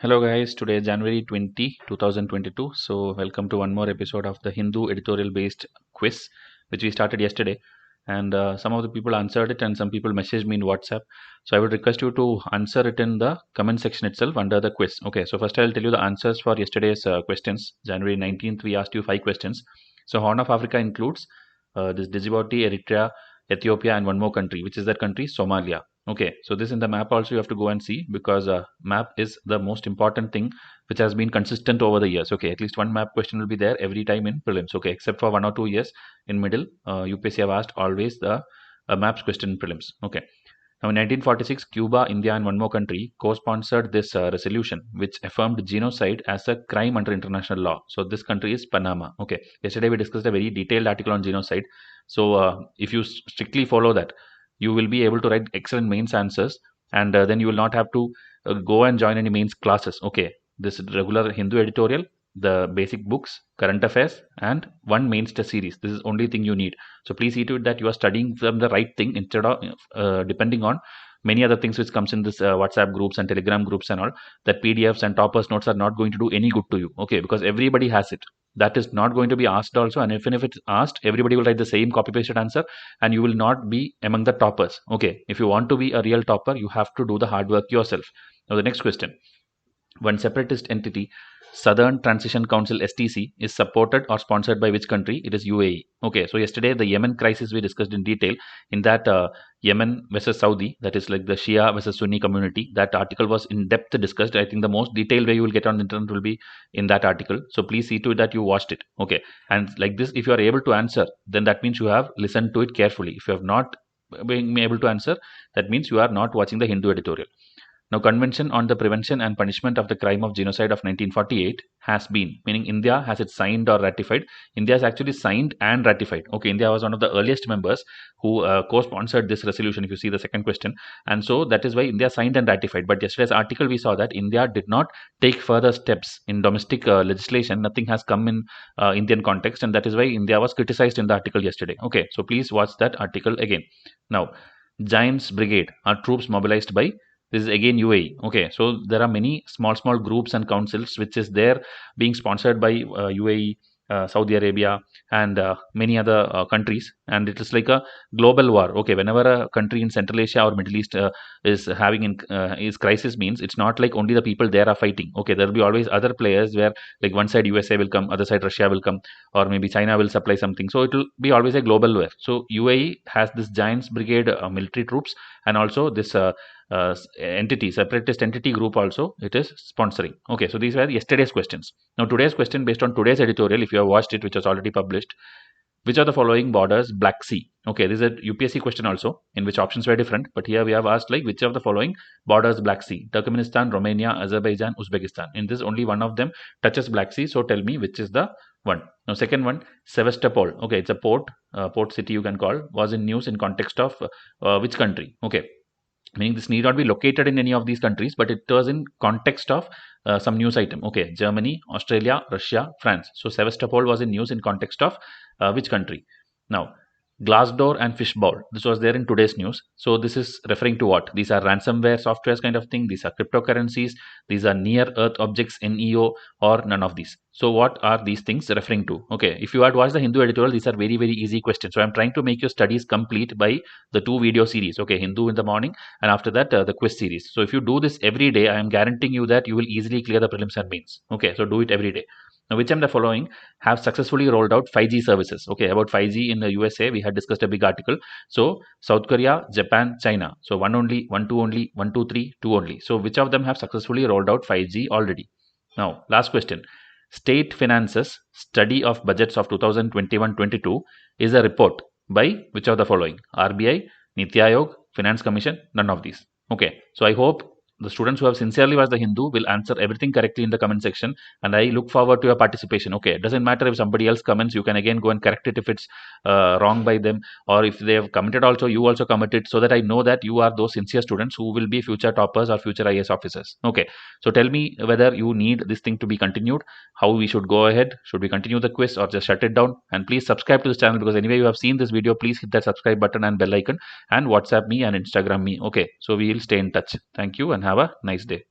Hello guys, today is January 2022. So welcome to one more episode of the Hindu editorial based quiz which we started yesterday, and some of the people answered it and some people messaged me in WhatsApp. So I would request you to answer it in the comment section itself under the quiz. Okay, so first I'll tell you the answers for yesterday's questions. January 19th we asked you 5 questions. So Horn of Africa includes this Djibouti, Eritrea, Ethiopia and one more country. Which is that country? Somalia. Okay, so this in the map also you have to go and see, because map is the most important thing which has been consistent over the years. Okay, at least one map question will be there every time in prelims. Okay, except for 1 or 2 years in middle, UPSC have asked always the maps question in prelims. Okay, now in 1946, Cuba, India and one more country co-sponsored this resolution which affirmed genocide as a crime under international law. So this country is Panama. Okay, yesterday we discussed a very detailed article on genocide. So if you strictly follow that, you will be able to write excellent mains answers, and then you will not have to go and join any mains classes. Okay, this regular Hindu editorial, the basic books, current affairs and one mains test series, this is only thing you need. So please see to it that you are studying from the right thing instead of depending on many other things which comes in this WhatsApp groups and Telegram groups and all. That PDFs and toppers notes are not going to do any good to you. Okay, because everybody has it. That is not going to be asked also, and even if it's asked, everybody will write the same copy pasted answer and you will not be among the toppers. Okay, if you want to be a real topper, you have to do the hard work yourself. Now the next question: one separatist entity, Southern Transition Council STC, is supported or sponsored by which country? It is UAE. Okay, so yesterday the Yemen crisis we discussed in detail. In that Yemen versus Saudi, that is like the Shia versus Sunni community, that article was in depth discussed. I think the most detailed way you will get on the internet will be in that article. So please see to it that you watched it. Okay, and like this, if you are able to answer, then that means you have listened to it carefully. If you have not been able to answer, that means you are not watching the Hindu editorial. Now, Convention on the Prevention and Punishment of the Crime of Genocide of 1948 has been, meaning India has it signed or ratified. India has actually signed and ratified. Okay, India was one of the earliest members who co-sponsored this resolution, if you see the second question. And so that is why India signed and ratified. But yesterday's article we saw that India did not take further steps in domestic legislation. Nothing has come in Indian context, and that is why India was criticized in the article yesterday. Okay, so please watch that article again. Now, Giants Brigade are troops mobilized by, this is again UAE. Okay, so there are many small groups and councils which is there being sponsored by UAE, Saudi Arabia and many other countries, and it is like a global war. Okay, whenever a country in Central Asia or Middle East is having is crisis, means it's not like only the people there are fighting. Okay, there will be always other players where, like, one side USA will come, other side Russia will come, or maybe China will supply something. So it will be always a global war. So UAE has this Giants Brigade military troops, and also this entity, separatist entity group also it is sponsoring. Okay, so these were yesterday's questions. Now today's question, based on today's editorial, if you have watched it, which was already published: which of the following borders Black Sea? Okay, this is a UPSC question also, in which options were different, but here we have asked like which of the following borders Black Sea? Turkmenistan, Romania, Azerbaijan, Uzbekistan. In this, only one of them touches Black Sea, so tell me which is the one. Now second one, Sevastopol. Okay, it's a port city you can call, was in news in context of which country? Okay, meaning this need not be located in any of these countries, but it was in context of some news item. Okay, Germany, Australia, Russia, France. So Sevastopol was in news in context of which country? Now, Glassdoor and Fishbowl, this was there in today's news. So this is referring to what? These are ransomware softwares kind of thing. These are cryptocurrencies. These are near earth objects, NEO, or none of these. So what are these things referring to? Okay, if you had watched the Hindu editorial, these are very easy questions. So I'm trying to make your studies complete by the 2 video series. Okay, Hindu in the morning, and after that the quiz series. So if you do this every day, I am guaranteeing you that you will easily clear the prelims and mains. Okay, so do it every day. Now, which of the following have successfully rolled out 5G services? Okay, about 5G in the USA, we had discussed a big article. So South Korea, Japan, China. So one only, 1, 2 only, 1, 2, 3, 2 only. So which of them have successfully rolled out 5G already? Now, last question. State Finances Study of Budgets of 2021-22 is a report by which of the following? RBI, Niti Aayog, Finance Commission, none of these. Okay, so I hope the students who have sincerely watched the Hindu will answer everything correctly in the comment section, and I look forward to your participation. Okay, it doesn't matter if somebody else comments, you can again go and correct it if it's wrong by them, or if they have commented also, you also comment it, so that I know that you are those sincere students who will be future toppers or future IAS officers. Okay, so tell me whether you need this thing to be continued, how we should go ahead, should we continue the quiz or just shut it down? And please subscribe to this channel, because anyway you have seen this video, please hit that subscribe button and bell icon, and WhatsApp me and Instagram me. Okay, so we will stay in touch. Thank you and have a nice day.